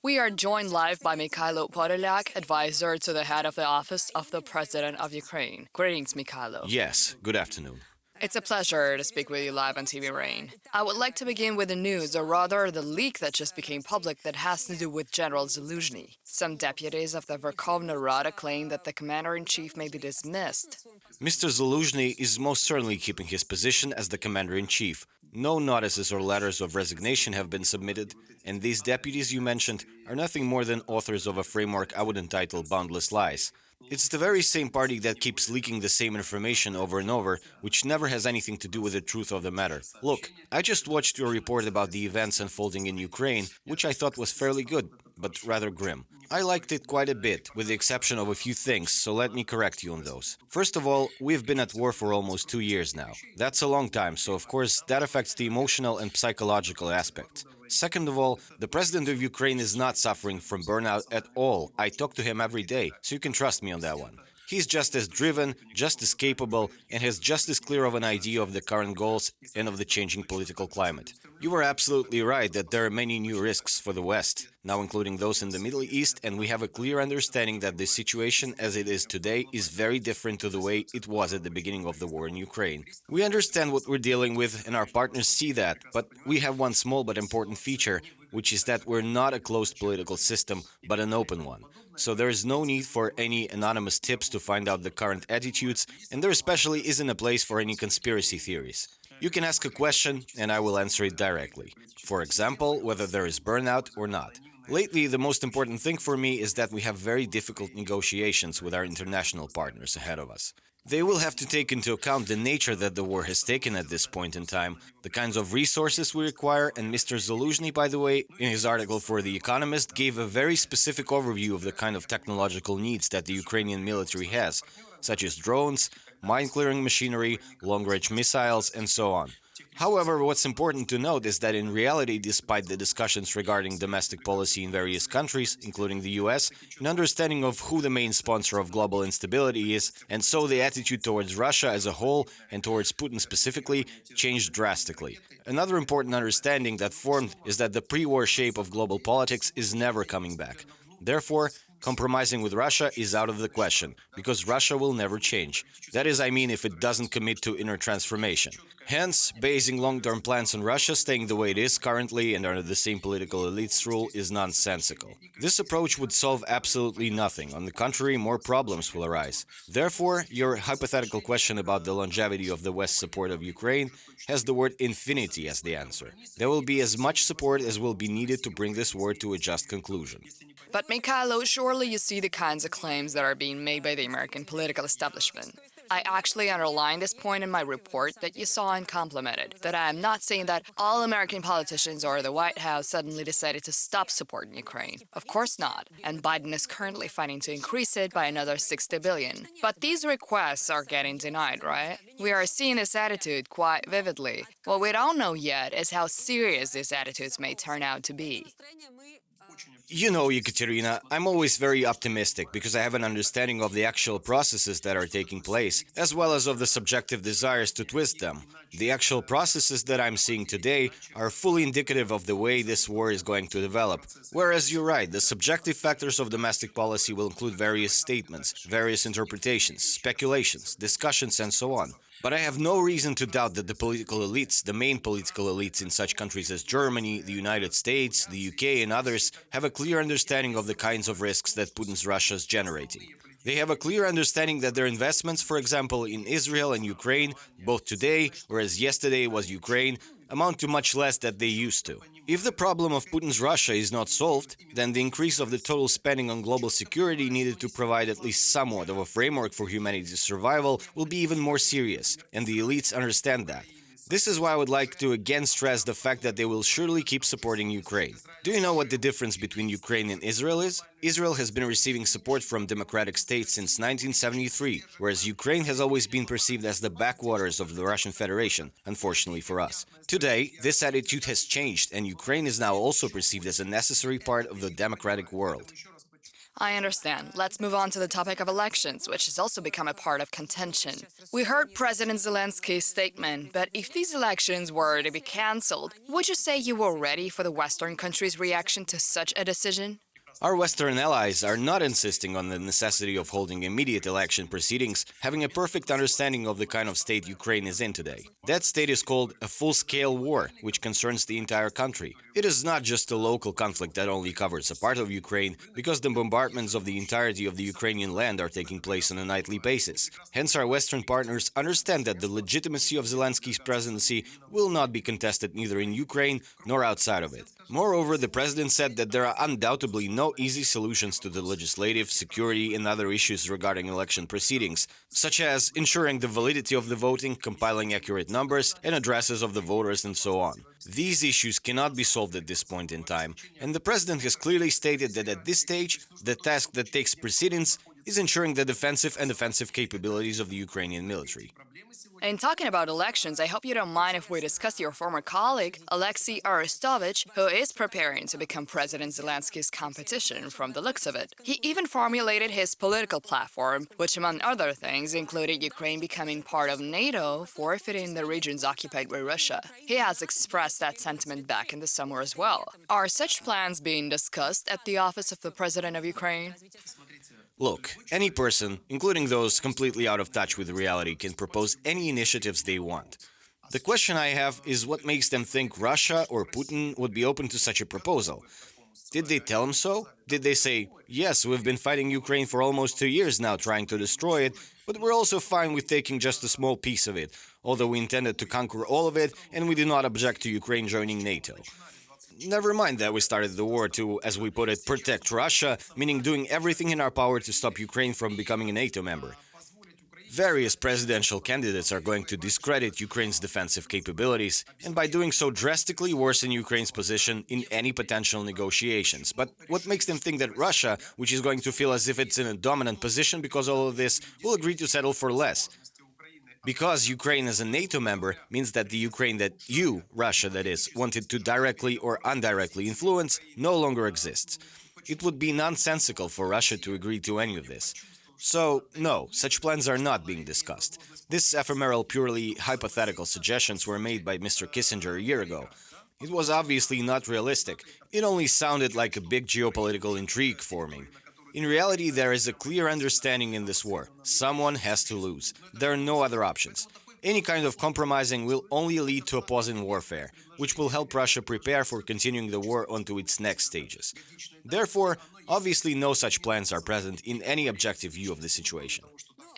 We are joined live by Mykhailo Podolyak, advisor to the head of the office of the President of Ukraine. Greetings, Mykhailo. Yes, good afternoon. It's a pleasure to speak with you live on TV Rain. I would like to begin with the news, or rather the leak that just became public that has to do with General Zaluzhniy. Some deputies of the Verkhovna Rada claim that the commander-in-chief may be dismissed. Mr. Zaluzhniy is most certainly keeping his position as the commander-in-chief. No notices or letters of resignation have been submitted, and these deputies you mentioned are nothing more than authors of a framework I would entitle Boundless Lies. It's the very same party that keeps leaking the same information over and over, which never has anything to do with the truth of the matter. Look, I just watched your report about the events unfolding in Ukraine, which I thought was fairly good, but rather grim. I liked it quite a bit, with the exception of a few things, so let me correct you on those. First of all, we've been at war for almost 2 years now. That's a long time, so of course that affects the emotional and psychological aspect. Second of all, the president of Ukraine is not suffering from burnout at all. I talk to him every day, so you can trust me on that one. He's just as driven, just as capable, and has just as clear of an idea of the current goals and of the changing political climate. You were absolutely right that there are many new risks for the West, now including those in the Middle East, and we have a clear understanding that the situation as it is today is very different to the way it was at the beginning of the war in Ukraine. We understand what we're dealing with, and our partners see that, but we have one small but important feature, which is that we're not a closed political system, but an open one. So there is no need for any anonymous tips to find out the current attitudes, and there especially isn't a place for any conspiracy theories. You can ask a question, and I will answer it directly. For example, whether there is burnout or not. Lately, the most important thing for me is that we have very difficult negotiations with our international partners ahead of us. They will have to take into account the nature that the war has taken at this point in time, the kinds of resources we require, and Mr. Zaluzhniy, by the way, in his article for The Economist, gave a very specific overview of the kind of technological needs that the Ukrainian military has, such as drones, mine-clearing machinery, long-range missiles, and so on. However, what's important to note is that in reality, despite the discussions regarding domestic policy in various countries, including the US, an understanding of who the main sponsor of global instability is, and so the attitude towards Russia as a whole and towards Putin specifically, changed drastically. Another important understanding that formed is that the pre-war shape of global politics is never coming back. Therefore, compromising with Russia is out of the question, because Russia will never change. That is, I mean, if it doesn't commit to inner transformation. Hence, basing long-term plans on Russia staying the way it is currently and under the same political elite's rule is nonsensical. This approach would solve absolutely nothing. On the contrary, more problems will arise. Therefore, your hypothetical question about the longevity of the West's support of Ukraine has the word infinity as the answer. There will be as much support as will be needed to bring this war to a just conclusion. But Mykhailo, surely you see the kinds of claims that are being made by the American political establishment. I actually underlined this point in my report that you saw and complimented, that I am not saying that all American politicians or the White House suddenly decided to stop supporting Ukraine. Of course not, and Biden is currently fighting to increase it by another 60 billion. But these requests are getting denied, right? We are seeing this attitude quite vividly. What we don't know yet is how serious these attitudes may turn out to be. You know, Ekaterina, I'm always very optimistic because I have an understanding of the actual processes that are taking place, as well as of the subjective desires to twist them. The actual processes that I'm seeing today are fully indicative of the way this war is going to develop. Whereas you're right, the subjective factors of domestic policy will include various statements, various interpretations, speculations, discussions, and so on. But I have no reason to doubt that the political elites, the main political elites in such countries as Germany, the United States, the UK and others, have a clear understanding of the kinds of risks that Putin's Russia is generating. They have a clear understanding that their investments, for example, in Israel and Ukraine, both today, whereas yesterday was Ukraine, amount to much less than they used to. If the problem of Putin's Russia is not solved, then the increase of the total spending on global security needed to provide at least somewhat of a framework for humanity's survival will be even more serious, and the elites understand that. This is why I would like to again stress the fact that they will surely keep supporting Ukraine. Do you know what the difference between Ukraine and Israel is? Israel has been receiving support from democratic states since 1973, whereas Ukraine has always been perceived as the backwaters of the Russian Federation, unfortunately for us. Today, this attitude has changed, and Ukraine is now also perceived as a necessary part of the democratic world. I understand. Let's move on to the topic of elections, which has also become a part of contention. We heard President Zelensky's statement, but if these elections were to be cancelled, would you say you were ready for the Western countries' reaction to such a decision? Our Western allies are not insisting on the necessity of holding immediate election proceedings, having a perfect understanding of the kind of state Ukraine is in today. That state is called a full-scale war, which concerns the entire country. It is not just a local conflict that only covers a part of Ukraine, because the bombardments of the entirety of the Ukrainian land are taking place on a nightly basis. Hence, our Western partners understand that the legitimacy of Zelensky's presidency will not be contested neither in Ukraine nor outside of it. Moreover, the president said that there are undoubtedly no easy solutions to the legislative, security, and other issues regarding election proceedings, such as ensuring the validity of the voting, compiling accurate numbers and addresses of the voters, and so on. These issues cannot be solved at this point in time, and the president has clearly stated that at this stage, the task that takes precedence is ensuring the defensive and offensive capabilities of the Ukrainian military. In talking about elections, I hope you don't mind if we discuss your former colleague, Alexei Arestovich, who is preparing to become President Zelensky's competition from the looks of it. He even formulated his political platform, which among other things included Ukraine becoming part of NATO, forfeiting the regions occupied by Russia. He has expressed that sentiment back in the summer as well. Are such plans being discussed at the office of the President of Ukraine? Look, any person, including those completely out of touch with reality, can propose any initiatives they want. The question I have is what makes them think Russia or Putin would be open to such a proposal? Did they tell him so? Did they say, yes, we've been fighting Ukraine for almost 2 years now trying to destroy it, but we're also fine with taking just a small piece of it, although we intended to conquer all of it and we do not object to Ukraine joining NATO? Never mind that we started the war to, as we put it, protect Russia, meaning doing everything in our power to stop Ukraine from becoming a NATO member. Various presidential candidates are going to discredit Ukraine's defensive capabilities, and by doing so drastically worsen Ukraine's position in any potential negotiations. But what makes them think that Russia, which is going to feel as if it's in a dominant position because of all of this, will agree to settle for less? Because Ukraine is a NATO member means that the Ukraine that you, Russia that is, wanted to directly or indirectly influence no longer exists. It would be nonsensical for Russia to agree to any of this. So, no, such plans are not being discussed. This ephemeral, purely hypothetical suggestions were made by Mr. Kissinger a year ago. It was obviously not realistic. It only sounded like a big geopolitical intrigue forming. In reality, there is a clear understanding in this war. Someone has to lose. There are no other options. Any kind of compromising will only lead to a pause in warfare, which will help Russia prepare for continuing the war onto its next stages. Therefore, obviously no such plans are present in any objective view of the situation.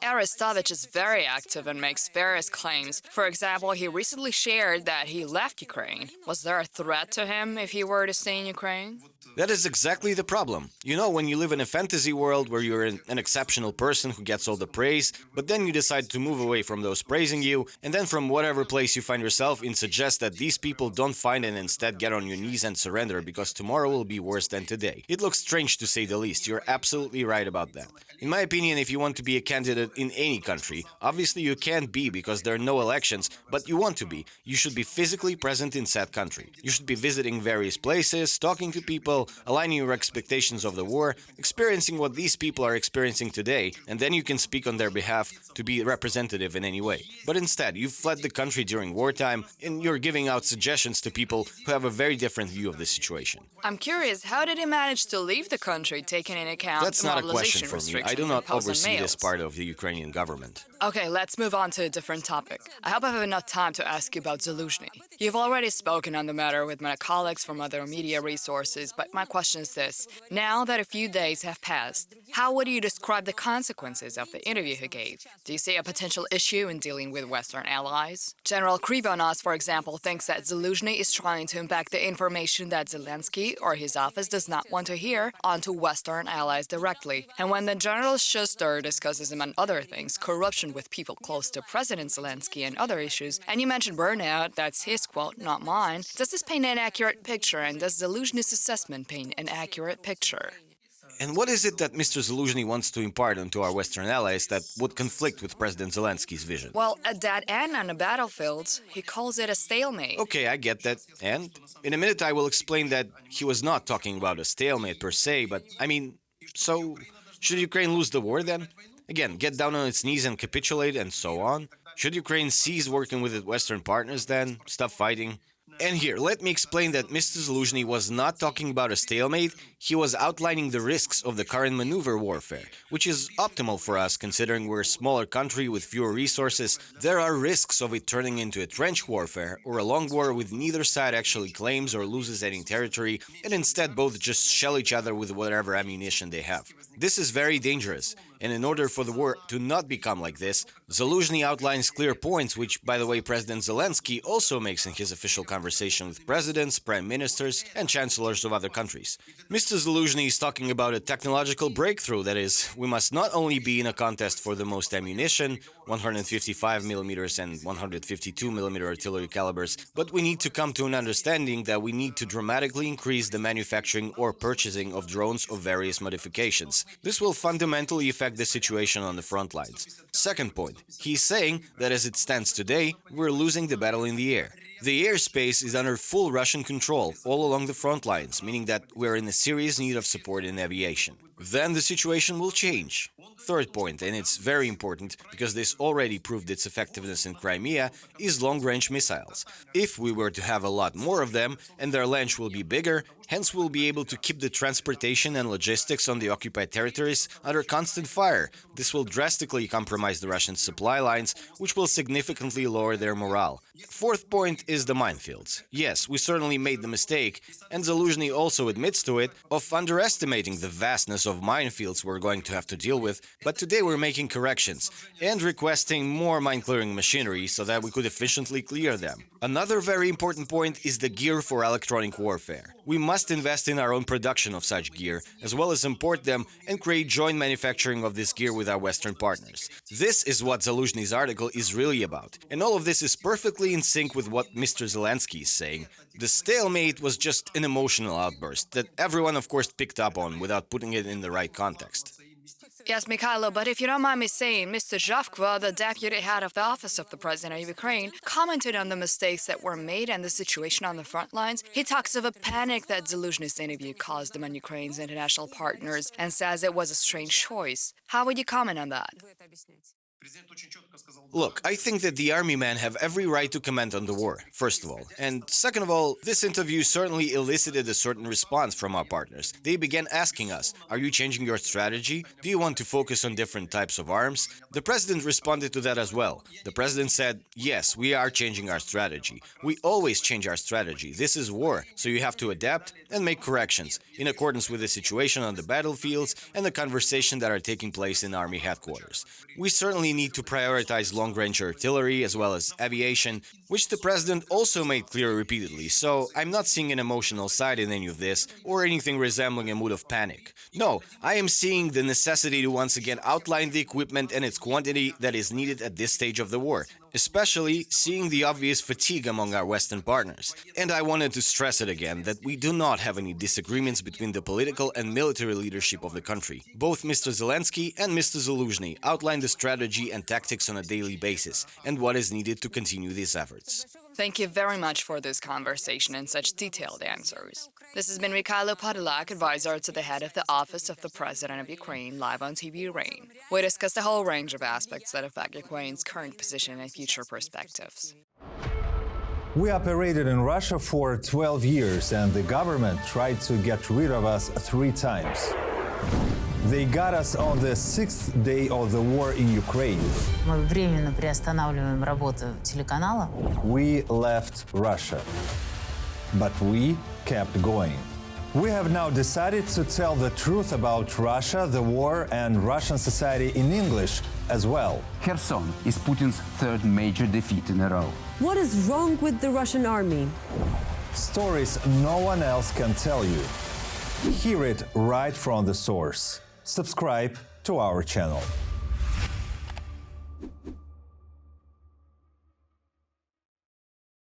Arestovich is very active and makes various claims. For example, he recently shared that he left Ukraine. Was there a threat to him if he were to stay in Ukraine? That is exactly the problem. You know, when you live in a fantasy world where you're an exceptional person who gets all the praise, but then you decide to move away from those praising you, and then from whatever place you find yourself in suggest that these people don't find and instead get on your knees and surrender because tomorrow will be worse than today. It looks strange to say the least. You're absolutely right about that. In my opinion, if you want to be a candidate in any country, obviously you can't be because there are no elections, but you want to be. You should be physically present in said country. You should be visiting various places, talking to people, aligning your expectations of the war, experiencing what these people are experiencing today, and then you can speak on their behalf to be representative in any way. But instead, you've fled the country during wartime, and you're giving out suggestions to people who have a very different view of the situation. I'm curious, how did he manage to leave the country, taking into account That's the not a mobilization question for me. I restrictions do not imposed on oversee males? this part of the Ukrainian government. Okay, let's move on to a different topic. I hope I have enough time to ask you about Zaluzhniy. You've already spoken on the matter with my colleagues from other media resources, but my question is this. Now that a few days have passed, how would you describe the consequences of the interview he gave? Do you see a potential issue in dealing with Western allies? General Krivonos, for example, thinks that Zaluzhniy is trying to impact the information that Zelensky or his office does not want to hear onto Western allies directly. And when the General Schuster discusses, among other things, corruption with people close to President Zelensky and other issues, and you mentioned burnout, that's his quote, not mine, does this paint an accurate picture, and does Zaluzhniy's assessment paint an accurate picture? And what is it that Mr. Zaluzhniy wants to impart onto our Western allies that would conflict with President Zelensky's vision? Well, a dead end on the battlefield, he calls it a stalemate. Okay, I get that. And in a minute I will explain that he was not talking about a stalemate per se, but I mean, So, should Ukraine lose the war then? Again, get down on its knees and capitulate and so on? Should Ukraine cease working with its Western partners then? Stop fighting? And here, let me explain that Mr. Zaluzhniy was not talking about a stalemate, he was outlining the risks of the current maneuver warfare, which is optimal for us considering we're a smaller country with fewer resources. There are risks of it turning into a trench warfare or a long war with neither side actually claims or loses any territory, and instead both just shell each other with whatever ammunition they have. This is very dangerous, and in order for the war to not become like this, Zaluzhniy outlines clear points, which, by the way, President Zelensky also makes in his official conversation with presidents, prime ministers, and chancellors of other countries. Mr. Zaluzhniy is talking about a technological breakthrough, that is, we must not only be in a contest for the most ammunition, 155mm and 152mm artillery calibers, but we need to come to an understanding that we need to dramatically increase the manufacturing or purchasing of drones of various modifications. This will fundamentally affect the situation on the front lines. Second point, he's saying that as it stands today, we're losing the battle in the air. The airspace is under full Russian control all along the front lines, meaning that we're in a serious need of support in aviation. Then the situation will change. Third point, and it's very important because this already proved its effectiveness in Crimea, is long-range missiles. If we were to have a lot more of them, and their range will be bigger, hence we'll be able to keep the transportation and logistics on the occupied territories under constant fire. This will drastically compromise the Russian supply lines, which will significantly lower their morale. Fourth point is the minefields. Yes, we certainly made the mistake, and Zaluzhniy also admits to it, of underestimating the vastness of minefields we're going to have to deal with, but today we're making corrections and requesting more mine-clearing machinery so that we could efficiently clear them. Another very important point is the gear for electronic warfare. We must invest in our own production of such gear, as well as import them and create joint manufacturing of this gear with our Western partners. This is what Zaluzhniy's article is really about, and all of this is perfectly in sync with what Mr. Zelensky is saying. The stalemate was just an emotional outburst that everyone, of course, picked up on without putting it in the right context. Yes, Mykhailo, but if you don't mind me saying, Mr. Zhavkva, the deputy head of the office of the president of Ukraine, commented on the mistakes that were made and the situation on the front lines. He talks of a panic that Zaluzhny's interview caused among Ukraine's international partners and says it was a strange choice. How would you comment on that? Look, I think that the army men have every right to comment on the war, first of all. And second of all, this interview certainly elicited a certain response from our partners. They began asking us, are you changing your strategy? Do you want to focus on different types of arms? The president responded to that as well. The president said, yes, we are changing our strategy. We always change our strategy. This is war, so you have to adapt and make corrections in accordance with the situation on the battlefields and the conversation that are taking place in army headquarters. We certainly need to prioritize long-range artillery as well as aviation, which the president also made clear repeatedly, so I'm not seeing an emotional side in any of this or anything resembling a mood of panic. No, I am seeing the necessity to once again outline the equipment and its quantity that is needed at this stage of the war, especially seeing the obvious fatigue among our Western partners. And I wanted to stress it again that we do not have any disagreements between the political and military leadership of the country. Both Mr. Zelensky and Mr. Zaluzhniy outlined the strategy and tactics on a daily basis and what is needed to continue these efforts. Thank you very much for this conversation and such detailed answers. This has been Mykhailo Podolyak, advisor to the head of the Office of the President of Ukraine, live on TV Rain. We discussed a whole range of aspects that affect Ukraine's current position and future perspectives. We operated in Russia for 12 years, and the government tried to get rid of us 3 times. They got us on the 6th day of the war in Ukraine. Мы временно приостанавливаем работу телеканала. We left Russia, but we kept going. We have now decided to tell the truth about Russia, the war, and Russian society in English as well. Kherson is Putin's 3rd major defeat in a row. What is wrong with the Russian army? Stories no one else can tell you. Hear it right from the source. Subscribe to our channel.